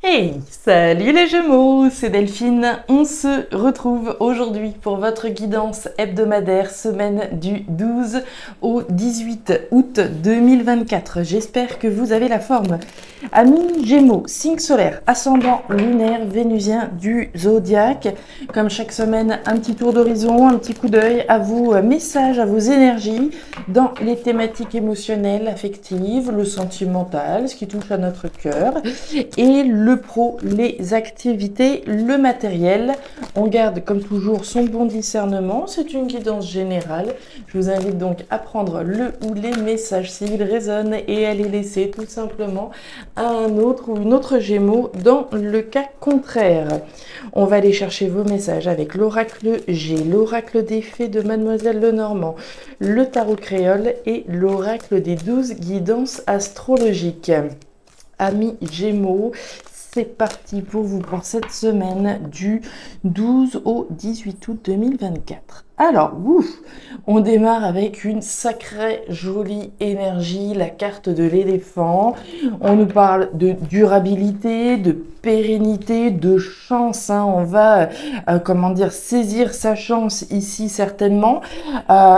Hey, salut les Gémeaux, c'est Delphine. On se retrouve aujourd'hui pour votre guidance hebdomadaire semaine du 12 au 18 août 2024. J'espère que vous avez la forme. Amis Gémeaux, signe solaire, ascendant lunaire vénusien du zodiaque. Comme chaque semaine, un petit tour d'horizon, un petit coup d'œil à vos messages, à vos énergies dans les thématiques émotionnelles, affectives, le sentimental, ce qui touche à notre cœur et le pro, les activités, le matériel. On garde comme toujours son bon discernement, c'est une guidance générale. Je vous invite donc à prendre le ou les messages s'ils résonnent et à les laisser tout simplement à un autre ou une autre Gémeaux dans le cas contraire. On va aller chercher vos messages avec l'oracle G, l'oracle des fées de Mademoiselle Lenormand, le tarot créole et l'oracle des 12 guidances astrologiques. Amis Gémeaux, c'est parti pour vous pour cette semaine du 12 au 18 août 2024. Alors, on démarre avec une sacrée jolie énergie, la carte de l'éléphant. On nous parle de durabilité, de pérennité, de chance. On va, saisir sa chance ici certainement.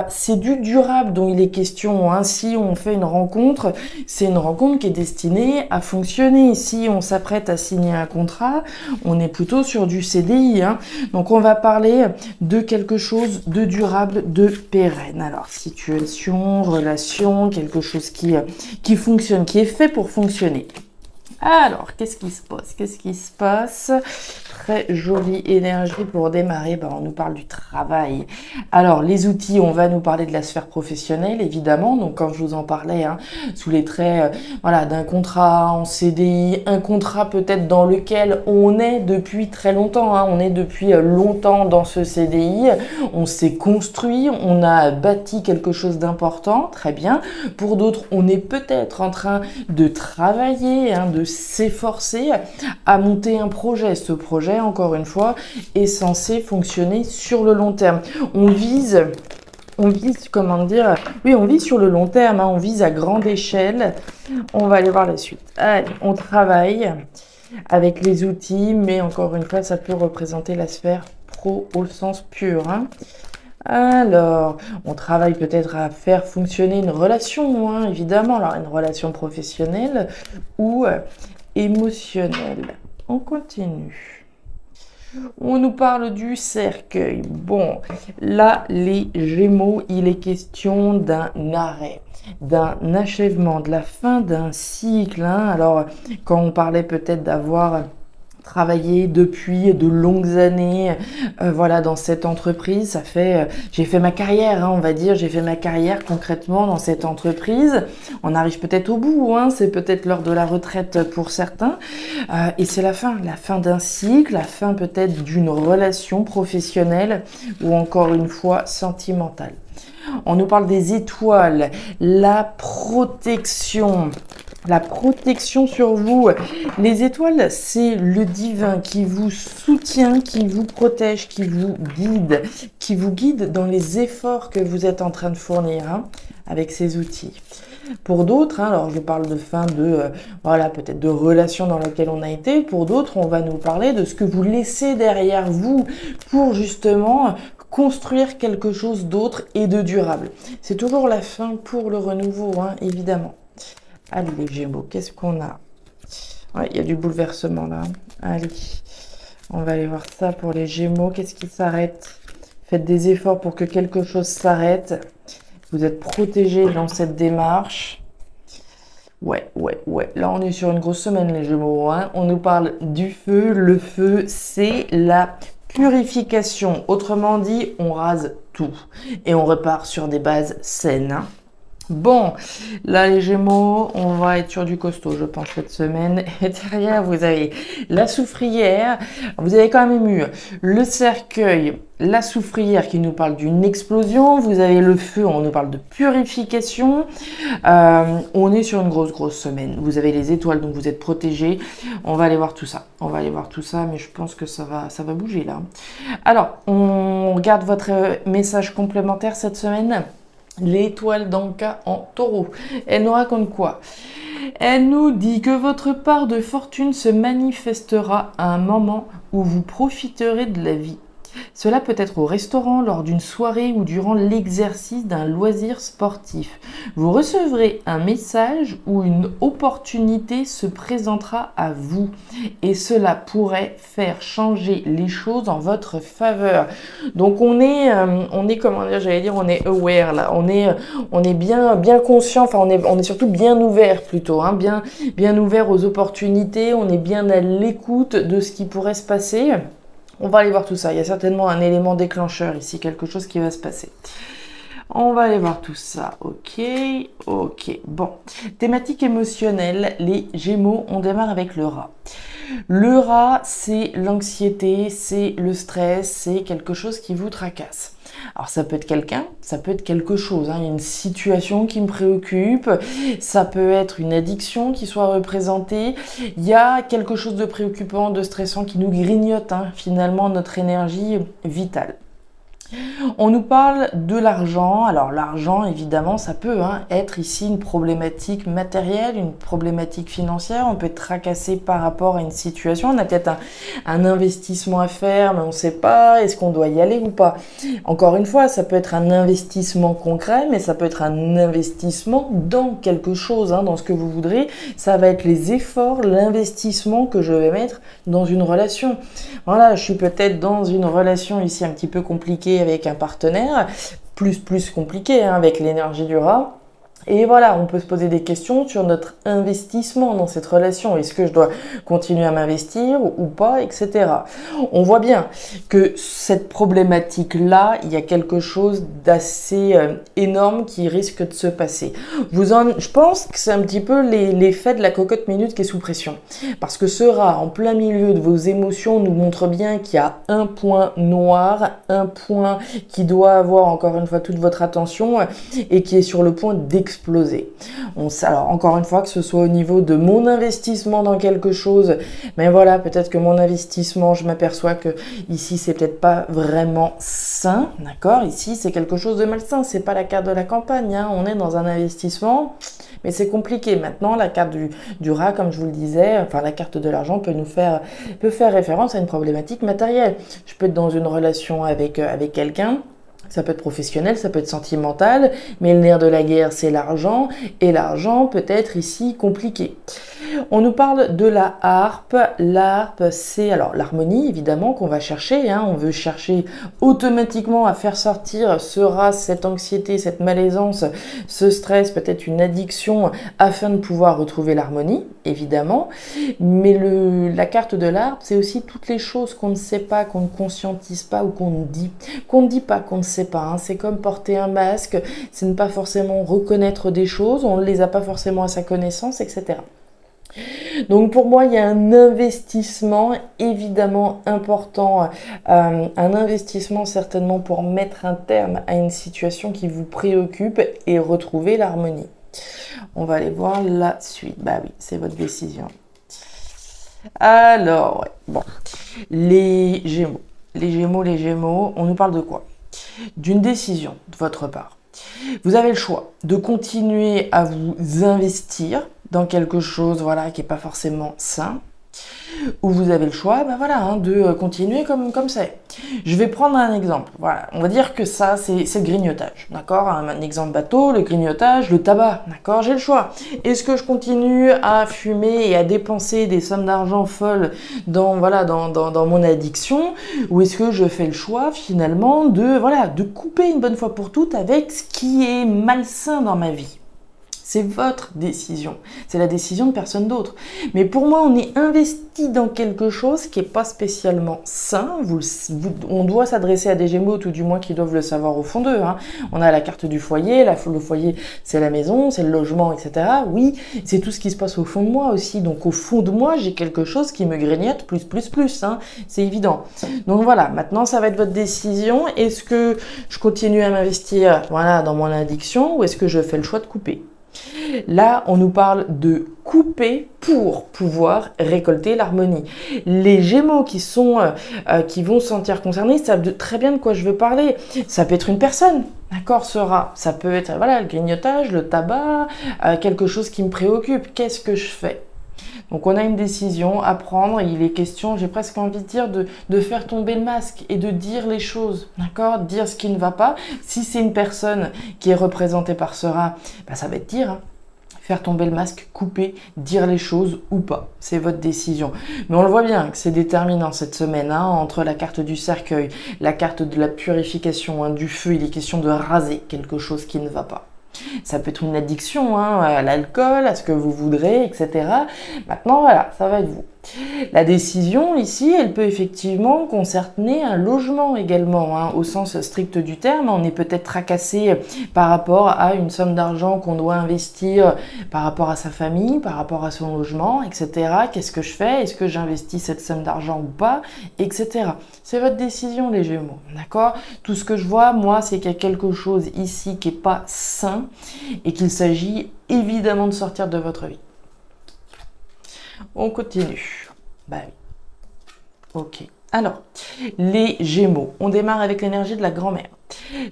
C'est du durable dont il est question. Si on fait une rencontre, c'est une rencontre qui est destinée à fonctionner. Si on s'apprête à signer un contrat, on est plutôt sur du CDI. Donc on va parler de quelque chose de durable, de pérenne. Alors, situation, relation, quelque chose qui fonctionne, qui est fait pour fonctionner. Alors, qu'est-ce qui se passe? Qu'est-ce qui se passe? Très jolie énergie pour démarrer. On nous parle du travail. Alors, les outils, on va nous parler de la sphère professionnelle, évidemment. Donc, quand je vous en parlais, sous les traits d'un contrat en CDI, un contrat peut-être dans lequel on est depuis très longtemps. On est depuis longtemps dans ce CDI. On s'est construit, on a bâti quelque chose d'important. Très bien. Pour d'autres, on est peut-être en train de travailler, de s'efforcer à monter un projet. Ce projet, encore une fois, est censé fonctionner sur le long terme. On vise, on vise sur le long terme, on vise à grande échelle. On va aller voir la suite. Allez, on travaille avec les outils, mais encore une fois, ça peut représenter la sphère pro au sens pur. Alors, on travaille peut-être à faire fonctionner une relation, évidemment, alors une relation professionnelle ou émotionnelle. On continue. On nous parle du cercueil. Bon, là, les Gémeaux, il est question d'un arrêt, d'un achèvement, de la fin d'un cycle. Alors, quand on parlait peut-être d'avoir travaillé depuis de longues années dans cette entreprise, j'ai fait ma carrière, on va dire, j'ai fait ma carrière concrètement dans cette entreprise. On arrive peut-être au bout, c'est peut-être l'heure de la retraite pour certains, et c'est la fin d'un cycle, la fin peut-être d'une relation professionnelle ou encore une fois sentimentale. On nous parle des étoiles, la protection sur vous. Les étoiles, c'est le divin qui vous soutient, qui vous protège, qui vous guide dans les efforts que vous êtes en train de fournir avec ces outils. Pour d'autres, alors je parle de fin de, peut-être de relation dans laquelle on a été. Pour d'autres, on va nous parler de ce que vous laissez derrière vous pour justement construire quelque chose d'autre et de durable. C'est toujours la fin pour le renouveau, évidemment. Allez les Gémeaux, qu'est-ce qu'on a? Il y a du bouleversement là. Allez, on va aller voir ça pour les Gémeaux. Qu'est-ce qui s'arrête? Faites des efforts pour que quelque chose s'arrête. Vous êtes protégés dans cette démarche. Ouais. Là, on est sur une grosse semaine, les Gémeaux. On nous parle du feu. Le feu, c'est la purification. Autrement dit, on rase tout. Et on repart sur des bases saines. Bon, là les Gémeaux, on va être sur du costaud, je pense, cette semaine. Et derrière, vous avez la soufrière. Vous avez quand même eu le cercueil, la soufrière qui nous parle d'une explosion. Vous avez le feu, on nous parle de purification. On est sur une grosse semaine. Vous avez les étoiles, donc vous êtes protégés. On va aller voir tout ça. Mais je pense que ça va bouger là. Alors, on regarde votre message complémentaire cette semaine. L'étoile d'Anka en taureau. Elle nous raconte quoi? Elle nous dit que votre part de fortune se manifestera à un moment où vous profiterez de la vie. Cela peut être au restaurant, lors d'une soirée ou durant l'exercice d'un loisir sportif. Vous recevrez un message où une opportunité se présentera à vous et cela pourrait faire changer les choses en votre faveur. Donc on est comment dire, j'allais dire, on est aware là, on est bien conscient, enfin on est surtout bien ouvert plutôt, hein, bien ouvert aux opportunités, on est bien à l'écoute de ce qui pourrait se passer. On va aller voir tout ça. Il y a certainement un élément déclencheur ici, quelque chose qui va se passer. On va aller voir tout ça. Ok. Bon. Thématique émotionnelle, les Gémeaux, on démarre avec le rat. Le rat, c'est l'anxiété, c'est le stress, c'est quelque chose qui vous tracasse. Alors ça peut être quelqu'un, ça peut être quelque chose, hein, une situation qui me préoccupe, ça peut être une addiction qui soit représentée, il y a quelque chose de préoccupant, de stressant qui nous grignote finalement notre énergie vitale. On nous parle de l'argent. Alors l'argent, évidemment, ça peut être ici une problématique matérielle, une problématique financière. On peut être tracassé par rapport à une situation. On a peut-être un investissement à faire, mais on ne sait pas, est-ce qu'on doit y aller ou pas. Encore une fois, ça peut être un investissement concret, mais ça peut être un investissement dans quelque chose, dans ce que vous voudrez. Ça va être les efforts, l'investissement que je vais mettre dans une relation. Voilà, je suis peut-être dans une relation ici un petit peu compliquée avec un partenaire, plus compliqué avec l'énergie du rat. Et voilà, on peut se poser des questions sur notre investissement dans cette relation. Est-ce que je dois continuer à m'investir ou pas, etc. On voit bien que cette problématique-là, il y a quelque chose d'assez énorme qui risque de se passer. Je pense que c'est un petit peu l'effet de la cocotte minute qui est sous pression. Parce que ce rat, en plein milieu de vos émotions, nous montre bien qu'il y a un point noir, un point qui doit avoir encore une fois toute votre attention et qui est sur le point d'exploser. Alors encore une fois, que ce soit au niveau de mon investissement dans quelque chose, mais voilà, peut-être que mon investissement, je m'aperçois que ici c'est peut-être pas vraiment sain, d'accord? Ici c'est quelque chose de malsain, c'est pas la carte de la campagne, on est dans un investissement, mais c'est compliqué. Maintenant, la carte du rat, comme je vous le disais, enfin la carte de l'argent peut faire référence à une problématique matérielle. Je peux être dans une relation avec quelqu'un. Ça peut être professionnel, ça peut être sentimental, mais le nerf de la guerre, c'est l'argent, et l'argent peut être ici compliqué. On nous parle de la harpe. L'harpe, c'est alors l'harmonie, évidemment, qu'on va chercher. On veut chercher automatiquement à faire sortir ce rat, cette anxiété, cette malaisance, ce stress, peut-être une addiction, afin de pouvoir retrouver l'harmonie, évidemment. Mais la carte de l'harpe, c'est aussi toutes les choses qu'on ne sait pas, qu'on ne conscientise pas ou qu'on ne dit pas, qu'on ne sait pas. C'est comme porter un masque, c'est ne pas forcément reconnaître des choses, on ne les a pas forcément à sa connaissance, etc. Donc pour moi, il y a un investissement évidemment important, un investissement certainement pour mettre un terme à une situation qui vous préoccupe et retrouver l'harmonie. On va aller voir la suite. Bah oui, c'est votre décision. Alors, bon, les Gémeaux, on nous parle de quoi? D'une décision de votre part. Vous avez le choix de continuer à vous investir dans quelque chose qui n'est pas forcément sain, ou vous avez le choix de continuer comme ça. Je vais prendre un exemple. Voilà, on va dire que ça, c'est le grignotage. D'accord? Un exemple bateau, le grignotage, le tabac. D'accord? J'ai le choix. Est-ce que je continue à fumer et à dépenser des sommes d'argent folles dans mon addiction, ou est-ce que je fais le choix finalement de couper une bonne fois pour toutes avec ce qui est malsain dans ma vie? C'est votre décision. C'est la décision de personne d'autre. Mais pour moi, on est investi dans quelque chose qui n'est pas spécialement sain. On doit s'adresser à des Gémeaux, tout du moins qui doivent le savoir au fond d'eux. On a la carte du foyer. Le foyer, c'est la maison, c'est le logement, etc. Oui, c'est tout ce qui se passe au fond de moi aussi. Donc au fond de moi, j'ai quelque chose qui me grignote plus. C'est évident. Donc voilà, maintenant, ça va être votre décision. Est-ce que je continue à m'investir dans mon addiction, ou est-ce que je fais le choix de couper? Là, on nous parle de couper pour pouvoir récolter l'harmonie. Les Gémeaux qui vont se sentir concernés savent très bien de quoi je veux parler. Ça peut être une personne. D'accord, sera, ça peut être voilà, le grignotage, le tabac, quelque chose qui me préoccupe. Qu'est-ce que je fais? Donc on a une décision à prendre. Il est question, j'ai presque envie de dire, de faire tomber le masque et de dire les choses, d'accord? Dire ce qui ne va pas. Si c'est une personne qui est représentée par ce rat, bah, ça va être dire, hein. Faire tomber le masque, couper, dire les choses ou pas. C'est votre décision. Mais on le voit bien que c'est déterminant cette semaine, hein, entre la carte du cercueil, la carte de la purification, hein, du feu. Il est question de raser quelque chose qui ne va pas. Ça peut être une addiction, hein, à l'alcool, à ce que vous voudrez, etc. Maintenant, voilà, ça va être vous. La décision ici, elle peut effectivement concerner un logement également, hein, au sens strict du terme. On est peut-être tracassé par rapport à une somme d'argent qu'on doit investir par rapport à sa famille, par rapport à son logement, etc. Qu'est-ce que je fais? Est-ce que j'investis cette somme d'argent ou pas? Etc. C'est votre décision, les Gémeaux, d'accord? Tout ce que je vois, moi, c'est qu'il y a quelque chose ici qui n'est pas sain et qu'il s'agit évidemment de sortir de votre vie. On continue. Bah oui. Ok. Alors, les Gémeaux. On démarre avec l'énergie de la grand-mère.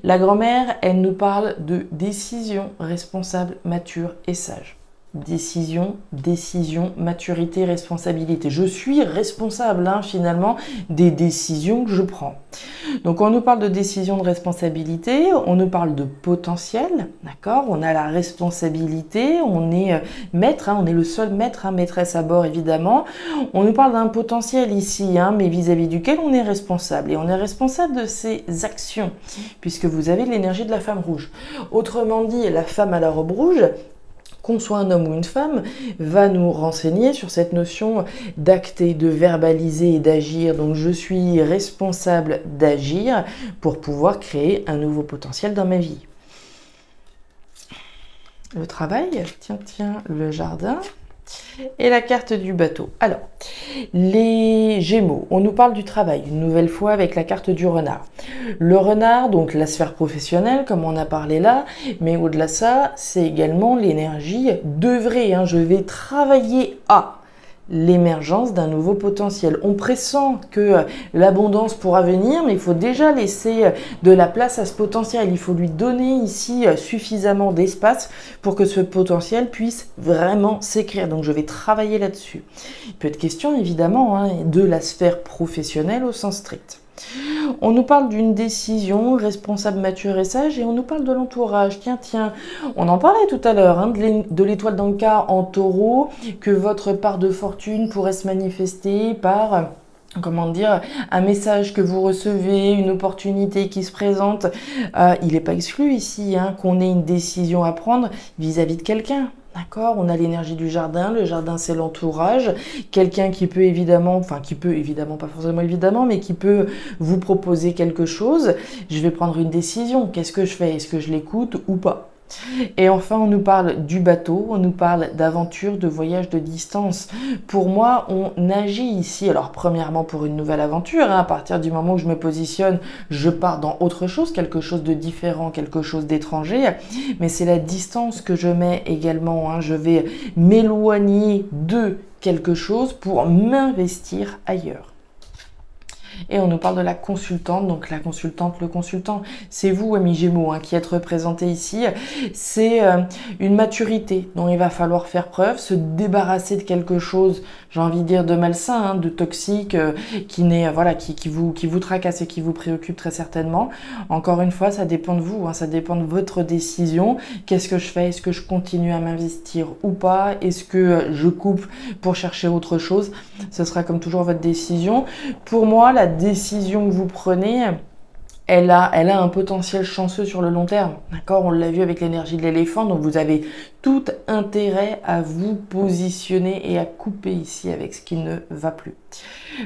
La grand-mère, elle nous parle de décision responsable, mature et sage. Décision, maturité, responsabilité. Je suis responsable, hein, finalement, des décisions que je prends. Donc, on nous parle de décision, de responsabilité, on nous parle de potentiel, d'accord? On a la responsabilité, on est maître, hein, on est le seul maître, hein, maîtresse à bord, évidemment. On nous parle d'un potentiel ici, hein, mais vis-à-vis duquel on est responsable. Et on est responsable de ses actions, puisque vous avez l'énergie de la femme rouge. Autrement dit, la femme à la robe rouge, qu'on soit un homme ou une femme, va nous renseigner sur cette notion d'acter, de verbaliser et d'agir. Donc je suis responsable d'agir pour pouvoir créer un nouveau potentiel dans ma vie. Le travail, tiens, le jardin et la carte du bateau. Alors, les Gémeaux, on nous parle du travail, une nouvelle fois avec la carte du renard. Le renard, donc la sphère professionnelle, comme on a parlé là, mais au-delà de ça, c'est également l'énergie d'œuvrer, hein. Je vais travailler à l'émergence d'un nouveau potentiel. On pressent que l'abondance pourra venir, mais il faut déjà laisser de la place à ce potentiel. Il faut lui donner ici suffisamment d'espace pour que ce potentiel puisse vraiment s'écrire. Donc je vais travailler là-dessus. Il peut être question évidemment, hein, de la sphère professionnelle au sens strict. On nous parle d'une décision responsable, mature et sage, et on nous parle de l'entourage. Tiens, on en parlait tout à l'heure, hein, de l'étoile d'Anka en taureau, que votre part de fortune pourrait se manifester par, comment dire, un message que vous recevez, une opportunité qui se présente. Il n'est pas exclu ici, hein, qu'on ait une décision à prendre vis-à-vis de quelqu'un. D'accord, on a l'énergie du jardin. Le jardin, c'est l'entourage. Quelqu'un qui peut évidemment, pas forcément évidemment, mais qui peut vous proposer quelque chose. Je vais prendre une décision. Qu'est-ce que je fais? Est-ce que je l'écoute ou pas? Et enfin, on nous parle du bateau, on nous parle d'aventure, de voyage, de distance. Pour moi, on agit ici, alors premièrement pour une nouvelle aventure, hein, à partir du moment où je me positionne, je pars dans autre chose, quelque chose de différent, quelque chose d'étranger, mais c'est la distance que je mets également, hein. Je vais m'éloigner de quelque chose pour m'investir ailleurs. Et on nous parle de la consultante, donc la consultante, le consultant, c'est vous, amis Gémeaux, hein, qui êtes représentés ici. C'est une maturité dont il va falloir faire preuve, se débarrasser de quelque chose, j'ai envie de dire de malsain, hein, de toxique, qui vous tracasse et qui vous préoccupe très certainement. Encore une fois, ça dépend de vous, hein, ça dépend de votre décision. Qu'est-ce que je fais? Est-ce que je continue à m'investir ou pas? Est-ce que je coupe pour chercher autre chose? Ce sera comme toujours votre décision. Pour moi, la décision que vous prenez, elle a un potentiel chanceux sur le long terme. D'accord? On l'a vu avec l'énergie de l'éléphant, donc vous avez tout intérêt à vous positionner et à couper ici avec ce qui ne va plus.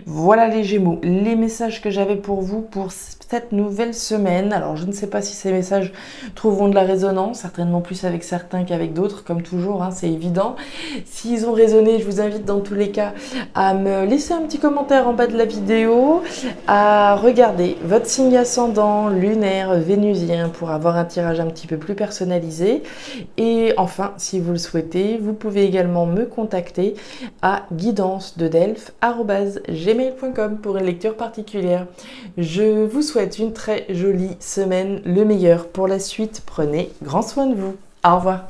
Voilà les Gémeaux, les messages que j'avais pour vous pour cette nouvelle semaine. Alors je ne sais pas si ces messages trouveront de la résonance, certainement plus avec certains qu'avec d'autres, comme toujours, hein, c'est évident. S'ils ont résonné, je vous invite dans tous les cas à me laisser un petit commentaire en bas de la vidéo, à regarder votre signe ascendant ascendant lunaire vénusien pour avoir un tirage un petit peu plus personnalisé. Et enfin, si vous le souhaitez, vous pouvez également me contacter à guidancededelphes@gmail.com pour une lecture particulière. Je vous souhaite une très jolie semaine, le meilleur pour la suite. Prenez grand soin de vous. Au revoir.